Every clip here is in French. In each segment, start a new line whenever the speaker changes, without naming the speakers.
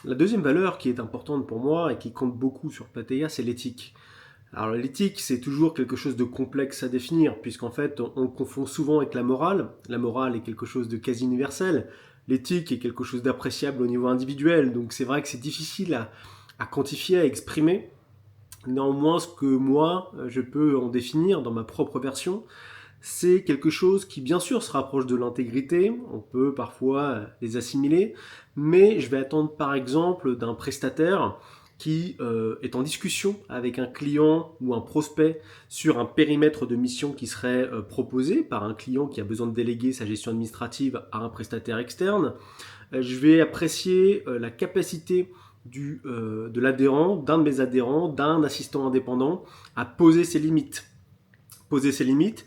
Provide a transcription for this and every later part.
La deuxième valeur qui est importante pour moi et qui compte beaucoup sur Pattaya, c'est l'éthique. Alors l'éthique, c'est toujours quelque chose de complexe à définir, puisqu'en fait, on le confond souvent avec la morale. La morale est quelque chose de quasi universel. L'éthique est quelque chose d'appréciable au niveau individuel. Donc c'est vrai que c'est difficile à quantifier, à exprimer. Néanmoins, ce que moi, je peux en définir dans ma propre version, c'est quelque chose qui bien sûr se rapproche de l'intégrité, on peut parfois les assimiler, mais je vais attendre par exemple d'un prestataire qui est en discussion avec un client ou un prospect sur un périmètre de mission qui serait proposé par un client qui a besoin de déléguer sa gestion administrative à un prestataire externe. Je vais apprécier la capacité de l'adhérent, d'un de mes adhérents, d'un assistant indépendant à poser ses limites. Poser ses limites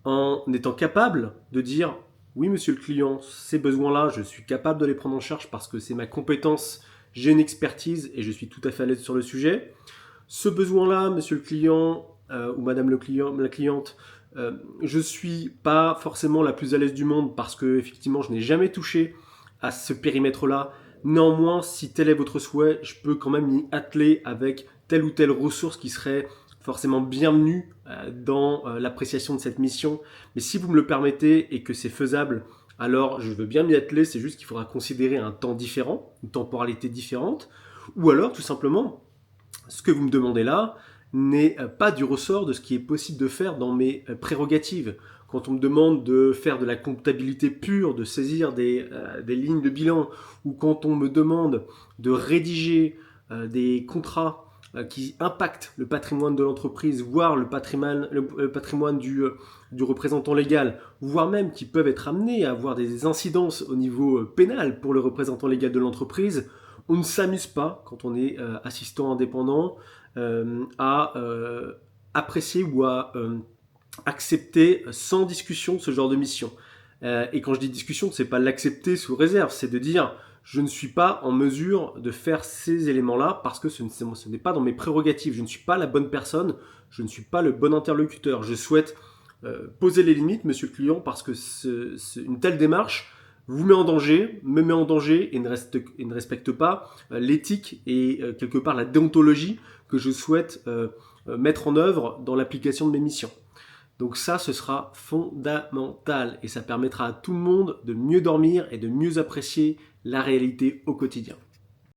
en étant capable de dire oui monsieur le client, ces besoins-là, je suis capable de les prendre en charge parce que c'est ma compétence, j'ai une expertise et je suis tout à fait à l'aise sur le sujet. Ce besoin-là, monsieur le client ou madame le client, la cliente, je ne suis pas forcément la plus à l'aise du monde parce que effectivement je n'ai jamais touché à ce périmètre-là. Néanmoins, si tel est votre souhait, je peux quand même m'y atteler avec telle ou telle ressource qui serait forcément bienvenue dans l'appréciation de cette mission. Mais si vous me le permettez et que c'est faisable, alors je veux bien m'y atteler, c'est juste qu'il faudra considérer un temps différent, une temporalité différente, ou alors tout simplement, ce que vous me demandez là n'est pas du ressort de ce qui est possible de faire dans mes prérogatives. Quand on me demande de faire de la comptabilité pure, de saisir des lignes de bilan, ou quand on me demande de rédiger des contrats qui impactent le patrimoine de l'entreprise, voire le patrimoine du représentant légal, voire même qui peuvent être amenés à avoir des incidences au niveau pénal pour le représentant légal de l'entreprise, on ne s'amuse pas, quand on est assistant indépendant, à apprécier ou à accepter sans discussion ce genre de mission. Et quand je dis discussion, c'est pas l'accepter sous réserve, c'est de dire je ne suis pas en mesure de faire ces éléments-là parce que ce n'est pas dans mes prérogatives, je ne suis pas la bonne personne, je ne suis pas le bon interlocuteur. Je souhaite poser les limites, monsieur le client, parce que une telle démarche vous met en danger, me met en danger et ne respecte pas l'éthique et quelque part la déontologie que je souhaite mettre en œuvre dans l'application de mes missions. Donc ça, ce sera fondamental et ça permettra à tout le monde de mieux dormir et de mieux apprécier la réalité au quotidien.